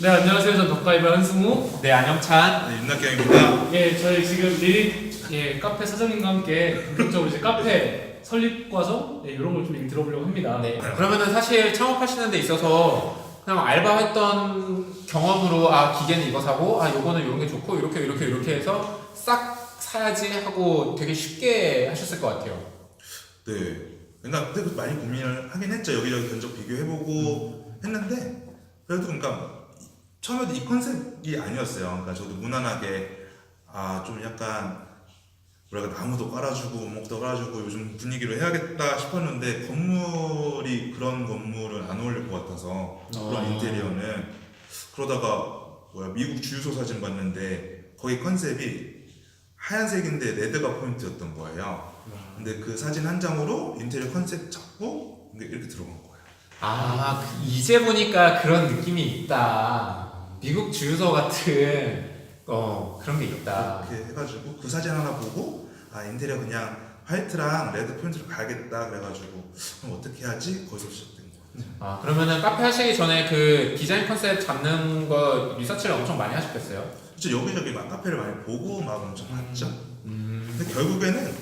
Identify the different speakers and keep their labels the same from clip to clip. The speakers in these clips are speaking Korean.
Speaker 1: 네, 안녕하세요. 전 덕가이버 한승우.
Speaker 2: 네, 안영찬.
Speaker 3: 네, 윤낙경입니다.
Speaker 1: 예, 저희 지금 리릭 카페 사장님과 함께 본격적으로 이제 카페 설립 과정 이런 걸 좀 얘기 들어보려고 합니다.
Speaker 2: 네. 그러면은 사실 창업하시는 데 있어서 그냥 알바했던 경험으로 기계는 이거 사고 요거는 이런 게 좋고 이렇게 해서 싹 사야지 하고 되게 쉽게 하셨을 것 같아요.
Speaker 3: 네. 그러니까 그때 많이 고민을 하긴 했죠. 여기저기 견적 비교해보고 했는데 그래도 그러니까 처음에도 이 컨셉이 아니었어요. 그러니까 저도 무난하게 좀 약간 뭐랄까 나무도 깔아주고 목도 깔아주고 요즘 분위기로 해야겠다 싶었는데 건물이 그런 건물은 안 어울릴 것 같아서 그런 인테리어는 그러다가 미국 주유소 사진 봤는데 거기 컨셉이 하얀색인데 레드가 포인트였던 거예요. 근데 그 사진 한 장으로 인테리어 컨셉 잡고 이렇게 들어간 거예요.
Speaker 2: 이제 보니까 그런 느낌이 있다. 미국 주유소 같은 그런 게 있다.
Speaker 3: 그렇게 해가지고 그 사진 하나 보고 인테리어 그냥 화이트랑 레드 포인트로 가야겠다 그래가지고 그럼 어떻게 해야지? 거기서 시작된 거예요.
Speaker 2: 그러면은 카페 하시기 전에 그 디자인 컨셉 잡는 거 리서치를 엄청 많이 하셨겠어요?
Speaker 3: 진짜 여기저기 막 카페를 많이 보고 막 엄청 봤죠. 근데 결국에는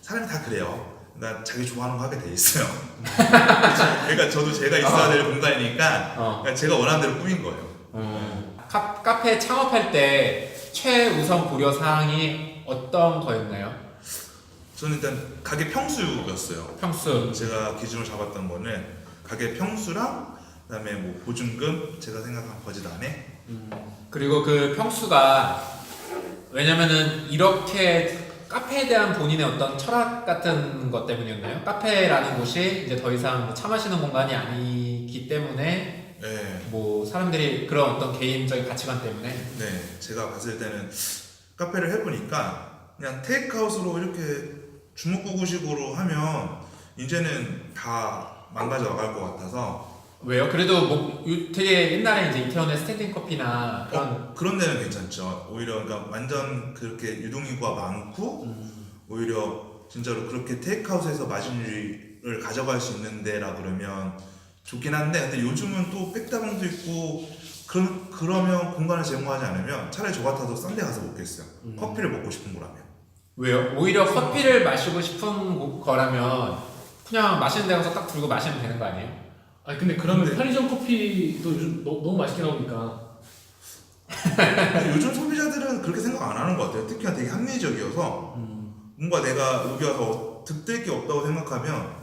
Speaker 3: 사람이 다 그래요. 그러니까 자기 좋아하는 거 하게 돼 있어요. 그러니까 저도 제가 있어야 될 공간이니까 그러니까 제가 원하는 대로 꾸민 거예요.
Speaker 2: 카페 창업할 때 최우선 고려 사항이 어떤 거였나요?
Speaker 3: 저는 일단 가게 평수였어요.
Speaker 2: 평수.
Speaker 3: 제가 기준으로 잡았던 거는 가게 평수랑 그다음에 뭐 보증금, 제가 생각한 버짓 안에.
Speaker 2: 그리고 그 평수가 왜냐면은 이렇게 카페에 대한 본인의 어떤 철학 같은 것 때문이었나요? 카페라는 곳이 이제 더 이상 차 마시는 공간이 아니기 때문에
Speaker 3: 네,
Speaker 2: 뭐 사람들이 그런 어떤 개인적인 가치관 때문에
Speaker 3: 네, 제가 봤을 때는 카페를 해보니까 그냥 테이크아웃으로 이렇게 주먹구구식으로 하면 이제는 다 망가져 나갈 것 같아서.
Speaker 2: 왜요? 그래도 뭐 되게 옛날에 이제 이태원에 스탠딩 커피나
Speaker 3: 그런 데는 괜찮죠. 오히려 그러니까 완전 그렇게 유동인구가 많고 오히려 진짜로 그렇게 테이크아웃에서 마진율을 가져갈 수 있는 데라 그러면 좋긴 한데 근데 요즘은 또 백다방도 있고 그러면 공간을 제공하지 않으면 차라리 저 같아도 싼 데 가서 먹겠어요. 커피를 먹고 싶은 거라면.
Speaker 2: 왜요? 오히려 커피를 마시고 싶은 거라면 그냥 마시는 데 가서 딱 들고 마시면 되는 거 아니에요?
Speaker 1: 근데 그러면
Speaker 3: 근데-
Speaker 1: 편의점 커피도 요즘 너무 맛있게 나오니까.
Speaker 3: 요즘 소비자들은 그렇게 생각 안 하는 것 같아요. 특히나 되게 합리적이어서 뭔가 내가 여기 와서 득될 게 없다고 생각하면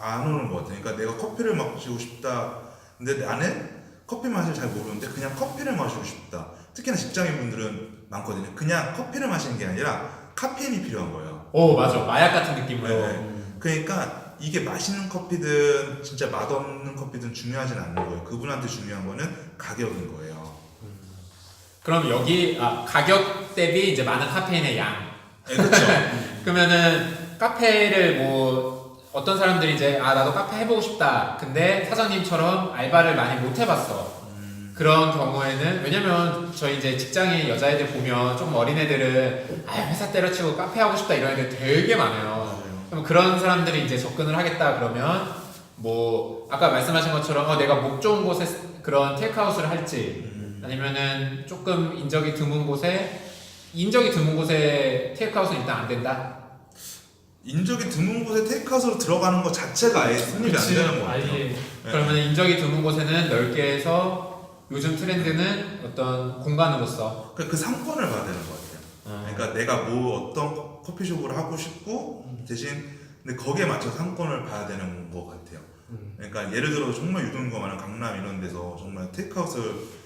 Speaker 3: 안 오는 것 같아요. 그러니까 내가 커피를 마시고 싶다. 근데 나는 커피 맛을 잘 모르는데 그냥 커피를 마시고 싶다. 특히나 직장인분들은 많거든요. 그냥 커피를 마시는 게 아니라 카페인이 필요한 거예요.
Speaker 2: 오 맞아 마약 같은 느낌으로.
Speaker 3: 네. 그러니까 이게 맛있는 커피든 진짜 맛없는 커피든 중요하진 않는 거예요. 그분한테 중요한 거는 가격인 거예요.
Speaker 2: 그럼 여기 가격 대비 이제 많은 카페인의 양.
Speaker 3: 네, 그렇죠.
Speaker 2: 그러면은 카페를 뭐 어떤 사람들이 이제 나도 카페 해보고 싶다. 근데 사장님처럼 알바를 많이 못 해봤어. 그런 경우에는 왜냐면 저희 이제 직장인 여자애들 보면 조금 어린 애들은 회사 때려치고 카페 하고 싶다 이런 애들 되게 많아요. 그럼 그런 사람들이 이제 접근을 하겠다 그러면 뭐 아까 말씀하신 것처럼 내가 목 좋은 곳에 그런 테이크아웃을 할지 아니면은 조금 인적이 드문 곳에 테이크아웃은 일단 안 된다.
Speaker 3: 인적이 드문 곳에 테이크아웃으로 들어가는 것 자체가 아예 성립이 안 되는 것 같아요.
Speaker 1: 아예.
Speaker 3: 네.
Speaker 2: 그러면 인적이 드문 곳에는 넓게 해서 요즘 트렌드는 어떤 공간으로서
Speaker 3: 그 상권을 봐야 되는 것 같아요. 그러니까 내가 뭐 어떤 커피숍을 하고 싶고 대신 근데 거기에 맞춰 상권을 봐야 되는 것 같아요. 그러니까 예를 들어 정말 유동인구가 많은 강남 이런 데서 정말 테이크아웃도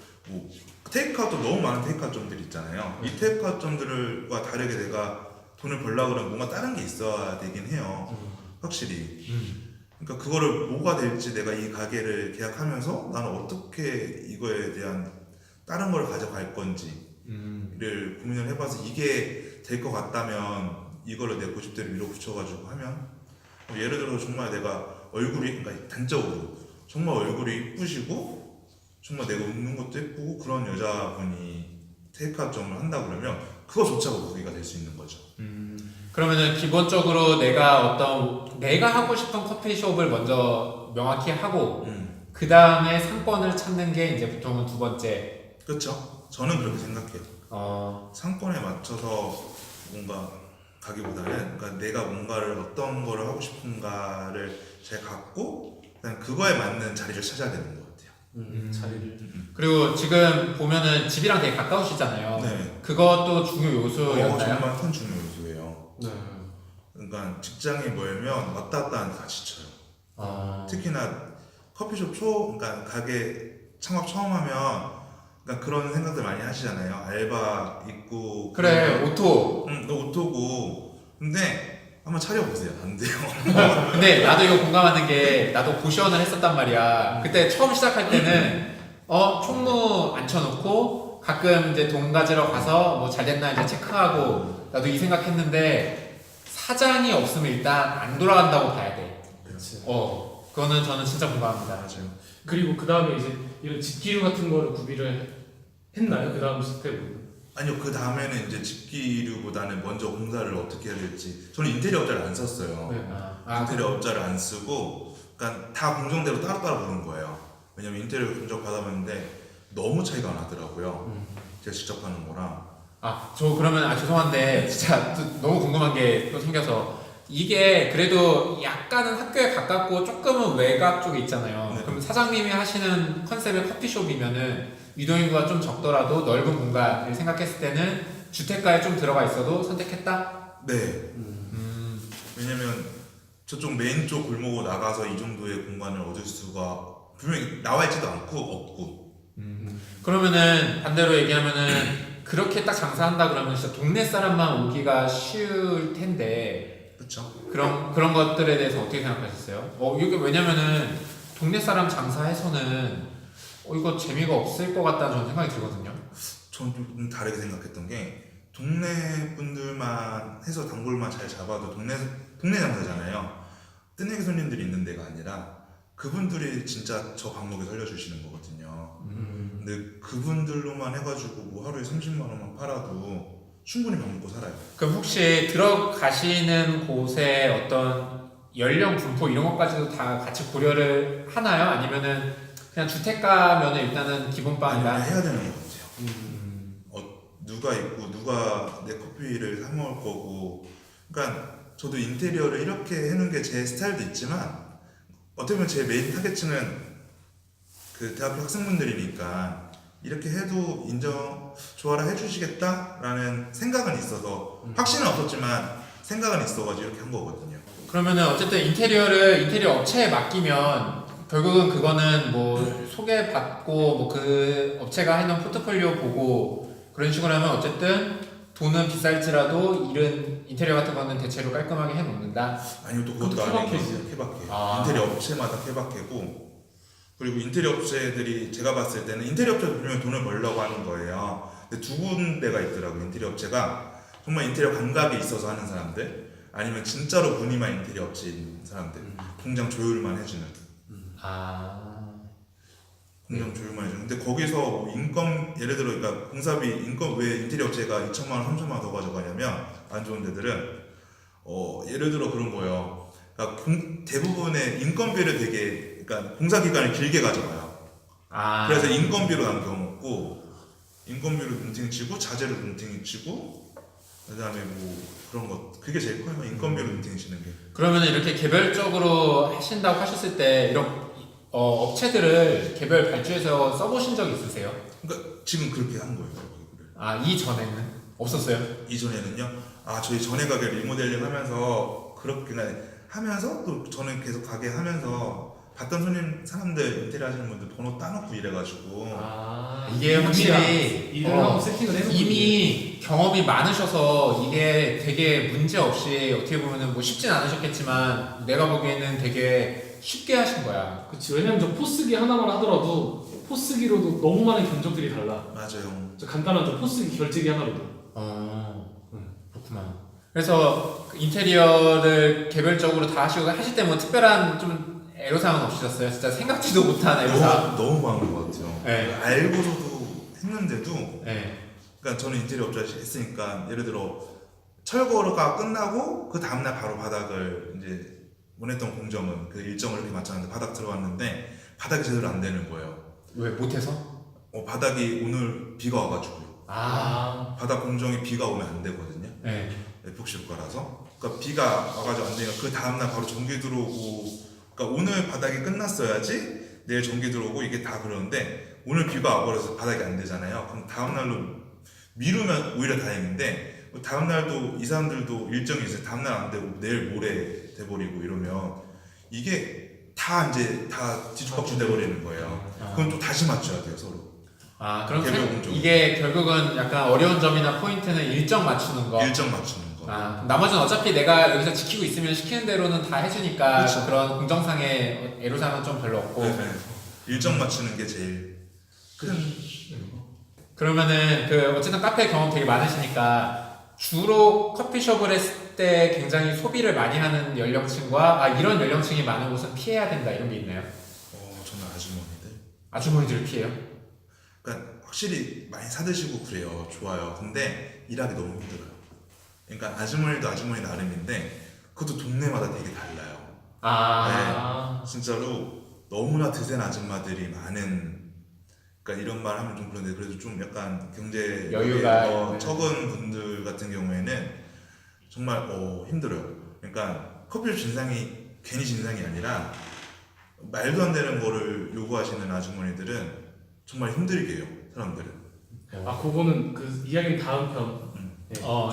Speaker 3: 너무 많은 테이크아웃점들이 있잖아요. 이 테이크아웃점들과 다르게 내가 돈을 벌려고 그러면 뭔가 다른 게 있어야 되긴 해요. 확실히. 그러니까 그거를 뭐가 될지 내가 이 가게를 계약하면서 나는 어떻게 이거에 대한 다른 걸 가져갈 건지를 고민을 해봐서 이게 될 것 같다면 이거를 내 고집대로 밀어붙여가지고 하면 예를 들어 정말 내가 얼굴이 그러니까 단적으로 정말 얼굴이 이쁘시고 정말 내가 웃는 것도 예쁘고 그런 여자분이 테이크아웃점을 한다 그러면 그거조차가 무기가 될 수 있는 거죠.
Speaker 2: 그러면은 기본적으로 내가 하고 싶은 커피숍을 먼저 명확히 하고 그 다음에 상권을 찾는 게 이제 보통은 두 번째
Speaker 3: 그렇죠. 저는 그렇게 생각해요. 상권에 맞춰서 뭔가 가기보다는 그러니까 내가 뭔가를 어떤 거를 하고 싶은가를 잘 갖고 그냥 그거에 맞는 자리를 찾아야 되는 것 같아요.
Speaker 1: 자리를.
Speaker 2: 그리고 지금 보면은 집이랑 되게 가까우시잖아요.
Speaker 3: 네.
Speaker 2: 그것도 중요 요소였나요?
Speaker 3: 정말 큰 중요 요소예요.
Speaker 1: 네.
Speaker 3: 그러니까 직장이 멀면 왔다 갔다 하는데 다 지쳐요. 특히나 커피숍 그러니까 가게 창업 처음 하면 그러니까 그런 생각들 많이 하시잖아요. 알바 있고
Speaker 2: 그래, 오토.
Speaker 3: 너 오토고 근데 한번 차려보세요. 안 돼요.
Speaker 2: 근데 나도 이거 공감하는 게 나도 고시원을 했었단 말이야. 그때 처음 시작할 때는 총무 앉혀놓고 가끔 이제 돈 가지러 가서 뭐 잘 됐나 이제 체크하고 나도 이 생각했는데 사장이 없으면 일단 안 돌아간다고 봐야 돼.
Speaker 1: 그렇지.
Speaker 2: 그거는 저는 진짜 공감합니다.
Speaker 3: 맞아요.
Speaker 1: 그리고 그 다음에 이제 이런 직기류 같은 거를 구비를 했나요? 그 다음 스텝은?
Speaker 3: 아니요, 그 다음에는 이제 집기류보다는 먼저 공사를 어떻게 해야 될지. 저는 인테리어 업자를 안 썼어요.
Speaker 1: 네.
Speaker 3: 인테리어 업자를 안 쓰고, 그러니까 다 공정대로 따로따로 보는 거예요. 왜냐면 인테리어 견적 받아봤는데 너무 차이가 나더라고요. 제가 직접 하는 거랑.
Speaker 2: 저 그러면 죄송한데 진짜 또 너무 궁금한 게 또 생겨서 이게 그래도 약간은 학교에 가깝고 조금은 외곽 쪽에 있잖아요.
Speaker 3: 네.
Speaker 2: 그럼 사장님이 하시는 컨셉의 커피숍이면은 유동인구가 좀 적더라도 넓은 공간을 생각했을 때는 주택가에 좀 들어가 있어도 선택했다?
Speaker 3: 네. 왜냐면 저쪽 메인 쪽 골목으로 나가서 이 정도의 공간을 얻을 수가 분명히 나와 있지도 않고 없고.
Speaker 2: 그러면은 반대로 얘기하면은 그렇게 딱 장사한다 그러면 진짜 동네 사람만 오기가 쉬울 텐데
Speaker 3: 그렇죠.
Speaker 2: 그런 것들에 대해서 어떻게 생각하셨어요? 이게 왜냐면은 동네 사람 장사해서는 이거 재미가 없을 것 같다는 저는 생각이 들거든요.
Speaker 3: 저는 좀 다르게 생각했던 게 동네 분들만 해서 단골만 잘 잡아도 동네 장사잖아요. 뜨내기 손님들이 있는 데가 아니라 그분들이 진짜 저 방목에 살려주시는 거거든요. 근데 그분들로만 해가지고 뭐 하루에 30만 원만 팔아도 충분히 밥 먹고 살아요.
Speaker 2: 그럼 혹시 들어가시는 곳에 어떤 연령 분포 이런 것까지도 다 같이 고려를 하나요? 아니면은 그냥 주택가면은 일단은 기본빵이다.
Speaker 3: 해야 되는 것 같아요. 누가 있고 누가 내 커피를 사 먹을 거고. 그러니까 저도 인테리어를 이렇게 해놓은 게 제 스타일도 있지만 어떻게 보면 제 메인 타겟층은 그 대학교 학생분들이니까 이렇게 해도 좋아라 해주시겠다라는 생각은 있어서 확신은 없었지만 생각은 있어가지고 이렇게 한 거거든요.
Speaker 2: 그러면은 어쨌든 인테리어 업체에 맡기면 결국은 그거는 뭐 소개받고 뭐 그 업체가 해놓은 포트폴리오 보고 그런 식으로 하면 어쨌든 돈은 비쌀지라도 일은 인테리어 같은 거는 대체로 깔끔하게 해놓는다.
Speaker 3: 아니요, 또 그것도
Speaker 1: 그것도
Speaker 3: 아니고
Speaker 1: 케바케지.
Speaker 3: 케바케.
Speaker 2: 아.
Speaker 3: 인테리어 업체마다 케바케고. 그리고 인테리어 업체들이 제가 봤을 때는 인테리어 업체도 분명히 돈을 벌려고 하는 거예요. 근데 두 군데가 있더라고요. 인테리어 업체가 정말 인테리어 감각이 있어서 하는 사람들, 아니면 진짜로 무늬만 인테리어 업체인 사람들, 공장 조율만 해주는. 공장 조율만 해주는. 근데 거기서 뭐 인건, 예를 들어 그러니까 공사비 인건, 왜 인테리어 업체가 2천만 원, 3천만 원 더 가져가냐면 안 좋은 데들은 예를 들어 그런 거예요. 그러니까 대부분의 인건비를 그러니까 공사 기간을 길게 가져가요. 그래서 인건비로 남겨먹고, 인건비로 눈탱이 치고 자재로 눈탱이 치고, 그다음에 뭐 그런 것, 그게 제일 커요. 인건비로 눈탱이 치는 게.
Speaker 2: 그러면 이렇게 개별적으로 하신다고 하셨을 때 이런 업체들을 개별 발주해서 써보신 적 있으세요?
Speaker 3: 그러니까 지금 그렇게 한 거예요.
Speaker 2: 이전에는 없었어요?
Speaker 3: 이전에는요. 저희 전에 가게 리모델링 하면서 그렇게 하면서 또 저는 계속 가게 하면서 봤던 사람들 인테리어 하시는 분들 번호 따놓고 이래가지고.
Speaker 2: 이게 확실히
Speaker 1: 일을 하고 세팅을 해서
Speaker 2: 이미 경험이 많으셔서 이게 되게 문제 없이 어떻게 보면은 뭐 쉽진 않으셨겠지만 내가 보기에는 되게 쉽게 하신 거야.
Speaker 1: 그치. 왜냐면 저 포스기 하나만 하더라도 포스기로도 너무 많은 견적들이 달라.
Speaker 3: 맞아요.
Speaker 1: 저 간단한 저 포스기 결제기 하나로도.
Speaker 2: 그렇구나. 그래서 그 인테리어를 개별적으로 다 하실 때 뭐 특별한 좀 애로사항은 없으셨어요? 진짜 생각지도 못한 애로사항.
Speaker 3: 너무 많은 것 같아요.
Speaker 2: 네.
Speaker 3: 알고서도 했는데도.
Speaker 2: 네.
Speaker 3: 그러니까 저는 인테리어 업자 했으니까 예를 들어 철거가 끝나고 그 다음날 바로 바닥을 이제 원했던 공정은 그 일정을 이렇게 맞췄는데 바닥 들어왔는데 바닥이 제대로 안 되는 거예요.
Speaker 2: 왜 못해서?
Speaker 3: 바닥이 오늘 비가 와가지고요.
Speaker 2: 아,
Speaker 3: 바닥 공정이 비가 오면 안 되거든요.
Speaker 2: 네.
Speaker 3: 에폭시 효과라서. 그러니까 비가 와가지고 안 되니까 그 다음날 바로 전기 들어오고. 그러니까 오늘 바닥이 끝났어야지 내일 전기 들어오고 이게 다 그러는데 오늘 비가 와버려서 바닥이 안 되잖아요. 그럼 다음날로 미루면 오히려 다행인데 다음날도 이 사람들도 일정이 있어요. 다음날 안 되고 내일 모레 돼버리고 이러면 이게 다 이제 다 뒤죽박죽 돼버리는 거예요. 그럼 또 다시 맞춰야 돼요 서로.
Speaker 2: 아, 그럼
Speaker 3: 개별 공정.
Speaker 2: 이게 결국은 약간 어려운 점이나 포인트는 일정 맞추는 거.
Speaker 3: 일정 맞추는 거.
Speaker 2: 아, 나머지는 어차피 내가 여기서 지키고 있으면 시키는 대로는 다 해주니까
Speaker 3: 그렇죠.
Speaker 2: 그런 공정상의 애로사항은 좀 별로 없고.
Speaker 3: 네. 일정 맞추는 게 제일 큰.
Speaker 2: 그러면은 그 어쨌든 카페 경험 되게 많으시니까 주로 커피숍을 했을 때 굉장히 소비를 많이 하는 연령층과 이런 연령층이 많은 곳은 피해야 된다 이런 게 있나요?
Speaker 3: 저는 아주머니들.
Speaker 2: 아주머니들을 피해요?
Speaker 3: 그러니까 확실히 많이 사드시고 그래요. 좋아요. 근데 일하기 너무 힘들어요. 그러니까 아주머니도 아주머니 나름인데 그것도 동네마다 되게 달라요.
Speaker 2: 아,
Speaker 3: 진짜로 너무나 드센 아줌마들이 많은. 그러니까 이런 말 하면 좀 그런데 그래도 좀 약간 경제
Speaker 2: 여유가 있는.
Speaker 3: 적은 분들 같은 경우에는 정말 힘들어요. 그러니까 커피숍 진상이 괜히 진상이 아니라 말도 안 되는 거를 요구하시는 아주머니들은 정말 힘들게 해요. 사람들은.
Speaker 1: 그거는 그 이야기는 다음 편.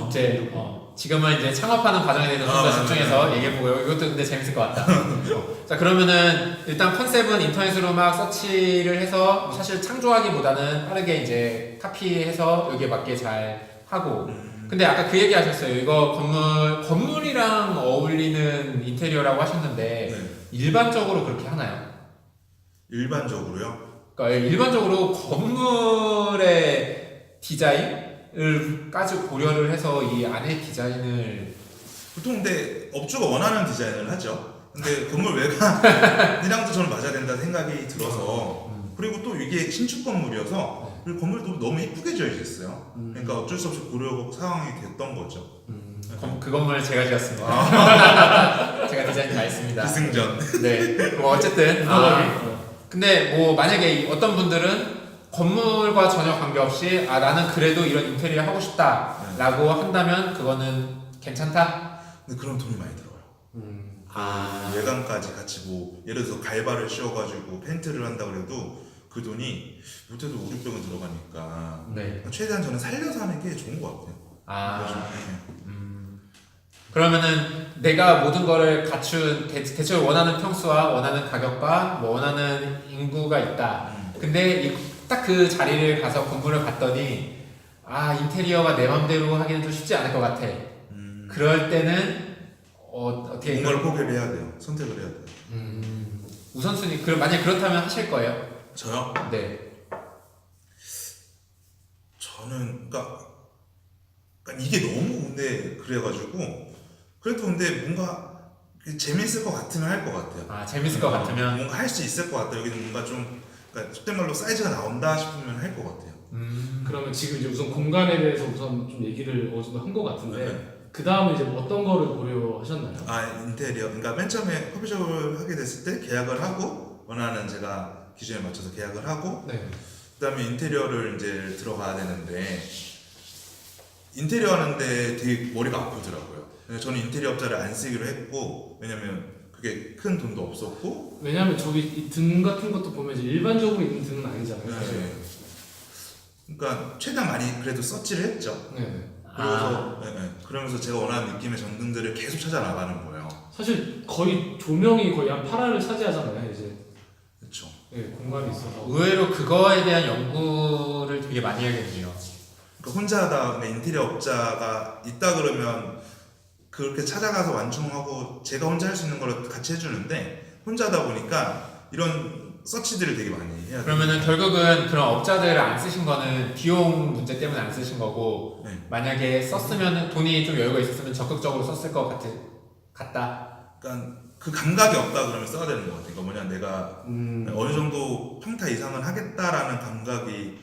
Speaker 2: 이제 지금은 이제 창업하는 과정에 대해서 좀 더 집중해서 얘기해보고요. 이것도 근데 재밌을 것 같다. 자, 그러면은 일단 컨셉은 인터넷으로 막 서치를 해서 사실 창조하기보다는 빠르게 이제 카피해서 여기에 맞게 잘 하고. 근데 아까 그 얘기 하셨어요. 이거 건물이랑 어울리는 인테리어라고 하셨는데
Speaker 3: 네.
Speaker 2: 일반적으로 그렇게 하나요?
Speaker 3: 일반적으로요.
Speaker 2: 그러니까 일반적으로 건물의 디자인을까지 고려를 해서 이 안에 디자인을
Speaker 3: 보통 근데 업주가 원하는 디자인을 하죠. 근데 건물 외관이랑도 저는 맞아야 된다 생각이 들어서 그리고 또 이게 신축 건물이어서 그리고 건물도 너무 이쁘게 지어져 있어요. 그러니까 어쩔 수 없이 고려 상황이 됐던 거죠.
Speaker 2: 그 건물 제가 지었습니다. 제가 디자인 다 했습니다.
Speaker 3: 기승전.
Speaker 2: 네. 뭐 어쨌든 근데 뭐 만약에 어떤 분들은 건물과 전혀 관계없이 나는 그래도 이런 인테리어 하고 싶다라고 한다면 그거는 괜찮다?
Speaker 3: 근데 그럼 돈이 많이 들어요. 외관까지 같이 뭐 예를 들어서 갈바를 씌워가지고 페인트를 한다 그래도 그 돈이 못해도 5, 600원 들어가니까
Speaker 2: 네.
Speaker 3: 최대한 저는 살려서 하는 게 좋은 것 같아요.
Speaker 2: 그러면은 내가 모든 거를 갖춘 대체로 원하는 평수와 원하는 가격과 뭐 원하는 인구가 있다. 근데 딱 그 자리를 가서 건물을 봤더니 인테리어가 내 맘대로 하기는 좀 쉽지 않을 것 같아. 그럴 때는 어떻게
Speaker 3: 뭔가를 포기를 해야 돼요. 선택을 해야 돼요.
Speaker 2: 우선순위 만약 그렇다면 하실 거예요?
Speaker 3: 저요?
Speaker 2: 네.
Speaker 3: 저는 그러니까 이게 너무 근데 그래가지고 그래도 근데 뭔가 재밌을 것 같으면 할 것 같아요.
Speaker 2: 재밌을 것 같으면
Speaker 3: 뭔가 할 수 있을 것 같아요. 여기는 뭔가 좀 그러니까 속된 말로 사이즈가 나온다 싶으면 할 것 같아요.
Speaker 1: 그러면 지금 이제 우선 공간에 대해서 우선 좀 얘기를 어느 정도 한 것 같은데
Speaker 3: 네.
Speaker 1: 그 다음에 이제 어떤 거를 고려하셨나요?
Speaker 3: 인테리어. 그러니까 맨 처음에 커피숍을 하게 됐을 때 계약을 하고 원하는 제가 기준에 맞춰서 계약을 하고
Speaker 2: 네.
Speaker 3: 그다음에 인테리어를 이제 들어가야 되는데 인테리어 하는데 되게 머리가 아프더라고요. 그래서 저는 인테리어 업자를 안 쓰기로 했고 왜냐면 그게 큰 돈도 없었고
Speaker 1: 왜냐하면 저기 이 등 같은 것도 보면 이제 일반적으로 있는 등은 아니잖아요. 사실.
Speaker 3: 네. 그러니까 최대한 많이 그래도 서치를 했죠.
Speaker 1: 네.
Speaker 3: 그래서 그러면서 제가 원하는 느낌의 전등들을 계속 찾아 나가는 거예요.
Speaker 1: 사실 거의 조명이 거의 한 8화를 차지하잖아요. 이제
Speaker 3: 그렇죠.
Speaker 1: 공간이 있어서.
Speaker 2: 의외로 그거에 대한 연구를 되게 많이 해야겠네요.
Speaker 3: 그러니까 혼자 하다 인테리어 업자가 있다 그러면 그렇게 찾아가서 완충하고 제가 혼자 할 수 있는 걸 같이 해주는데 혼자 하다 보니까 이런 서치들을 되게 많이 해야 돼요.
Speaker 2: 그러면은 결국은 그런 업자들을 안 쓰신 거는 비용 문제 때문에 안 쓰신 거고
Speaker 3: 네.
Speaker 2: 만약에 썼으면 돈이 좀 여유가 있었으면 적극적으로 썼을 것 같다.
Speaker 3: 그러니까 그 감각이 없다 그러면 써야 되는 것 같아요. 그러니까 뭐냐 내가 어느 정도 평타 이상은 하겠다라는 감각이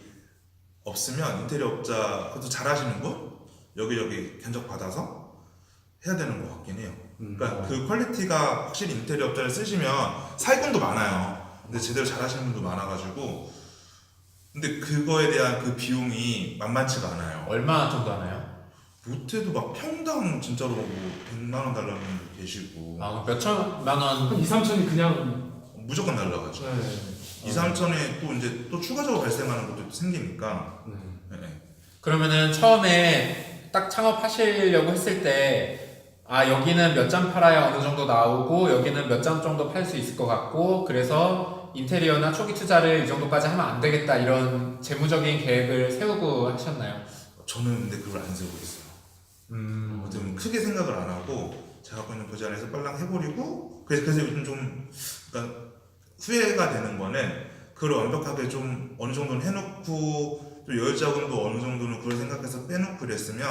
Speaker 3: 없으면 인테리어 업자 그것도 잘하시는 분 여기저기 견적 받아서 해야 되는 것 같긴 해요. 그러니까 그 퀄리티가 확실히 인테리어 업자를 쓰시면 사기꾼도 많아요. 근데 제대로 잘하시는 분도 많아가지고 근데 그거에 대한 그 비용이 만만치가 않아요.
Speaker 2: 얼마 정도 하나요?
Speaker 3: 못해도 막 평당 진짜로 뭐 100만 원 달라는 분도 계시고
Speaker 2: 아, 몇천만 원.
Speaker 1: 한 2, 3천이 그냥
Speaker 3: 무조건 날라가죠.
Speaker 1: 네.
Speaker 3: 2, 3천에 또 이제 또 추가적으로 발생하는 것도 생기니까.
Speaker 1: 네.
Speaker 3: 네.
Speaker 2: 그러면은 처음에 딱 창업하시려고 했을 때, 아, 여기는 몇 장 팔아야 어느 정도 나오고, 여기는 몇 장 정도 팔 수 있을 것 같고, 그래서 인테리어나 초기 투자를 이 정도까지 하면 안 되겠다, 이런 재무적인 계획을 세우고 하셨나요?
Speaker 3: 저는 근데 그걸 안 세우고 있어요. 좀 크게 생각을 안 하고 제가 갖고 있는 부자 안에서 빨랑 해버리고 그래서 요즘 좀 그러니까 후회가 되는 거는 그걸 완벽하게 좀 어느 정도는 해놓고 또 여유자금도 어느 정도는 그걸 생각해서 빼놓고 그랬으면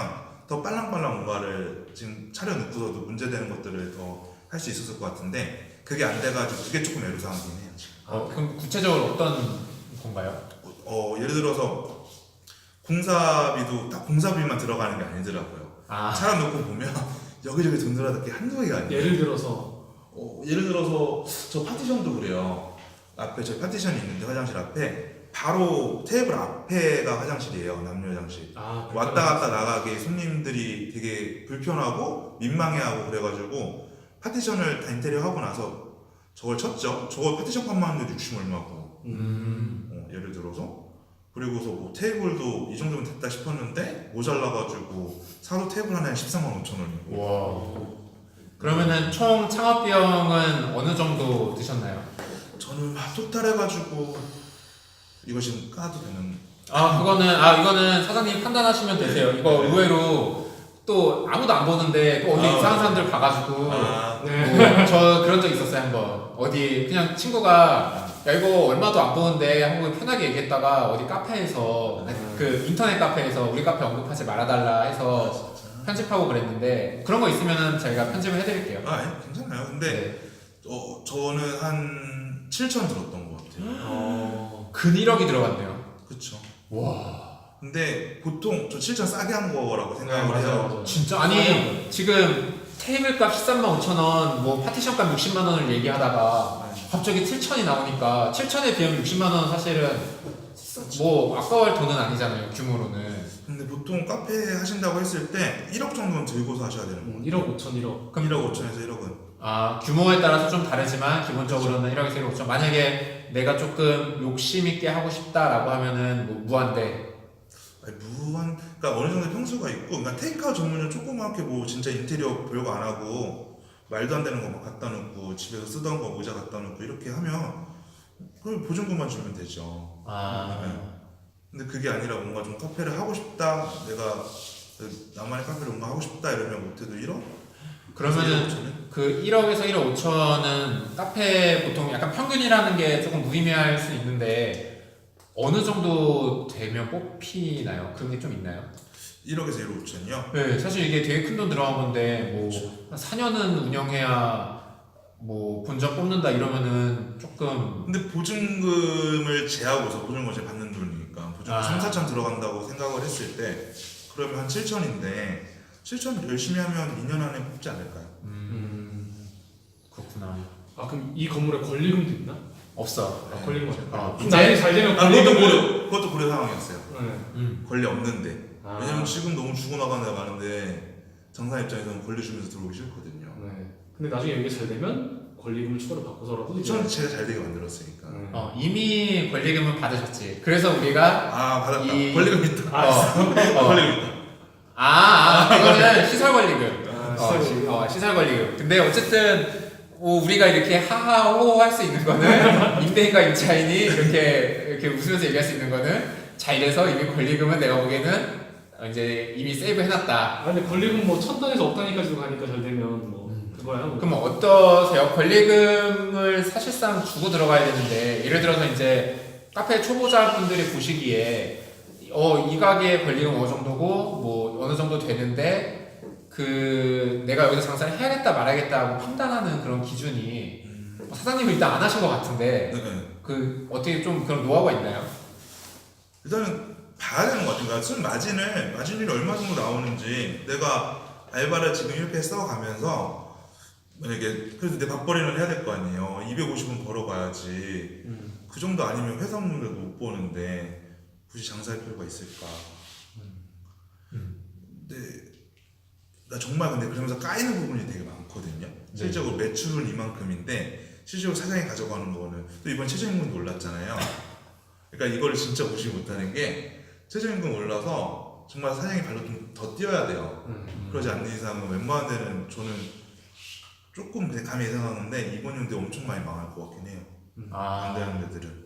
Speaker 3: 더 빨랑빨랑 뭔가를 지금 차려놓고서도 문제되는 것들을 더 할 수 있었을 것 같은데 그게 안 돼가지고 그게 조금 애로사항이긴 해요 지금.
Speaker 2: 그럼 구체적으로 어떤 건가요?
Speaker 3: 예를 들어서 공사비도 딱 공사비만 들어가는 게 아니더라고요.
Speaker 2: 아,
Speaker 3: 차려놓고 보면 여기저기 돈 들어가는 게 한두 개가 아니에요.
Speaker 1: 예를 들어서
Speaker 3: 예를 들어서 저 파티션도 그래요. 앞에 저희 파티션이 있는데 화장실 앞에 바로 테이블 앞에가 화장실이에요. 남녀 화장실.
Speaker 1: 아,
Speaker 3: 왔다 갔다 나가게 손님들이 되게 불편하고 민망해하고 그래가지고 파티션을 다 인테리어 하고 나서 저걸 쳤죠. 저걸 파티션값만 하는데 60 얼마고. 예를 들어서 그리고서 뭐 테이블도 이 정도면 됐다 싶었는데 모자라가지고 사도 테이블 하나에 13만 5천 원이고.
Speaker 2: 와. 그러면은 총 창업 비용은 어느 정도 드셨나요?
Speaker 3: 저는 막 토탈해가지고 이거 지금 까도 되는.
Speaker 2: 이거는 사장님 판단하시면 되세요. 이거
Speaker 3: 네.
Speaker 2: 의외로 또 아무도 안 보는데 또 어디 이상한 사람들 봐가지고
Speaker 1: 네.
Speaker 2: 저 그런 적 있었어요 한번. 어디 그냥 친구가 야 이거 얼마도 안 보는데 하고 편하게 얘기했다가 어디 카페에서 그 인터넷 카페에서 우리 카페 언급하지 말아달라 해서 편집하고 그랬는데 그런 거 있으면은 저희가 편집을 해드릴게요.
Speaker 3: 괜찮아요. 근데 저는 한 7천 들었던 것 같아요.
Speaker 2: 근 1억이 들어갔네요.
Speaker 3: 그쵸.
Speaker 2: 와.
Speaker 3: 근데 보통 저 7천 싸게 한 거라고 생각을
Speaker 1: 맞아요,
Speaker 3: 해요.
Speaker 1: 맞아요.
Speaker 2: 진짜? 아니 지금 테이블 값 13만 5천 원, 뭐 파티션 값 60만 원을 얘기하다가 갑자기 7천이 나오니까 7천에 비하면 60만 원은 사실은 뭐 아까울 돈은 아니잖아요 규모로는.
Speaker 3: 근데 보통 카페 하신다고 했을 때 1억 정도는 들고서 하셔야 되는 거예요.
Speaker 1: 1억 5천, 1억.
Speaker 3: 그럼 1억 5천에서 1억은.
Speaker 2: 아 규모에 따라서 좀 다르지만 기본적으로는 1억에서 1억 5천. 만약에 내가 조금 욕심 있게 하고 싶다라고 하면은 뭐 무한대.
Speaker 3: 그러니까 어느 정도 평수가 있고, 그러니까 테이크아웃 전문점 조그맣게 뭐 진짜 인테리어 별거 안 하고 말도 안 되는 거 막 갖다 놓고 집에서 쓰던 거 모자 갖다 놓고 이렇게 하면 그걸 보증금만 주면 되죠. 네. 근데 그게 아니라 뭔가 좀 카페를 하고 싶다, 내가 나만의 카페를 뭔가 하고 싶다 이러면 못해도 1억?
Speaker 2: 그러면은 그 1억에서 1억 5천은 카페 보통 약간 평균이라는 게 조금 무의미할 수 있는데 어느 정도 되면 뽑히나요? 그런 게 좀 있나요?
Speaker 3: 1억에서 1억 5천이요?
Speaker 2: 네, 사실 이게 되게 큰 돈 들어간 건데 뭐
Speaker 3: 그렇죠.
Speaker 2: 4년은 운영해야 뭐 본점 뽑는다 이러면은 조금.
Speaker 3: 근데 보증금을 제하고서 보증금을 제가 받는 돈이니까 보증금 3, 4천 들어간다고 생각을 했을 때 그러면 한 7천인데 7천 열심히 하면 2년 안에 뽑지 않을까요?
Speaker 2: 그렇구나.
Speaker 1: 아, 그럼 이 건물에 권리금도 있나?
Speaker 2: 없어.
Speaker 1: 아, 권리금 없어요.
Speaker 2: 이제-
Speaker 1: 나중에 잘 되면
Speaker 3: 그것도 고려 상황이었어요.
Speaker 1: 네.
Speaker 3: 권리 없는데.
Speaker 1: 아.
Speaker 3: 왜냐면 지금 너무 죽어나가는 데가 많은데 장사 입장에서는 권리 주면서 들어오기 싫거든요.
Speaker 1: 네. 근데 나중에 이게 잘 되면 권리금을 추가로 바꿔서라도 이제.
Speaker 3: 저는 제가 잘 되게 만들었으니까.
Speaker 1: 네.
Speaker 2: 이미 권리금은 받으셨지. 그래서 우리가
Speaker 3: 받았다.
Speaker 2: 이-
Speaker 3: 권리금 있다. 권리금 있다.
Speaker 2: 이거는 시설 권리금.
Speaker 1: 시설 권리금.
Speaker 2: 시설 권리금. 근데 어쨌든 우리가 이렇게 하하호호 할 수 있는 거는 임대인과 임차인이 이렇게 웃으면서 얘기할 수 있는 거는 잘 돼서 이미 권리금은 내가 보기에는 이제 이미 세이브 해놨다.
Speaker 1: 아, 근데 권리금 뭐 1,000단에서 억 단위까지도 가니까 잘 되면 뭐 그거야. 뭐.
Speaker 2: 그럼 어떠세요? 권리금을 사실상 주고 들어가야 되는데 예를 들어서 이제 카페 초보자분들이 보시기에 이 가게의 권리금 어느 정도고 뭐 어느 정도 되는데 그 내가 여기서 장사를 해야겠다 말아야겠다 하고 판단하는 그런 기준이 사장님은 일단 안 하신 것 같은데
Speaker 3: 네.
Speaker 2: 그 어떻게 좀 그런 노하우가 있나요?
Speaker 3: 일단은 봐야 되는 것 같아요. 그러니까 순 마진율이 얼마 정도 나오는지 내가 알바를 지금 이렇게 써가면서 만약에 그래도 내 밥벌이는 해야 될 거 아니에요. 250은 벌어가야지. 그 정도 아니면 회사 문제도 못 보는데 굳이 장사할 필요가 있을까? 근데 나 정말 근데 그러면서 까이는 부분이 되게 많거든요. 실제로 매출은 이만큼인데 실제로 사장이 가져가는 거는 또 이번 최저임금도 올랐잖아요. 그러니까 이거를 진짜 무시 못하는 게 최저임금 올라서 정말 사장이 발로 좀 더 뛰어야 돼요. 그러지 않는 이상은 웬만한 데는 저는 조금 그냥 감히 예상하는데 이번 연도에 엄청 많이 망할 것 같긴 해요. 안 되는 데들은.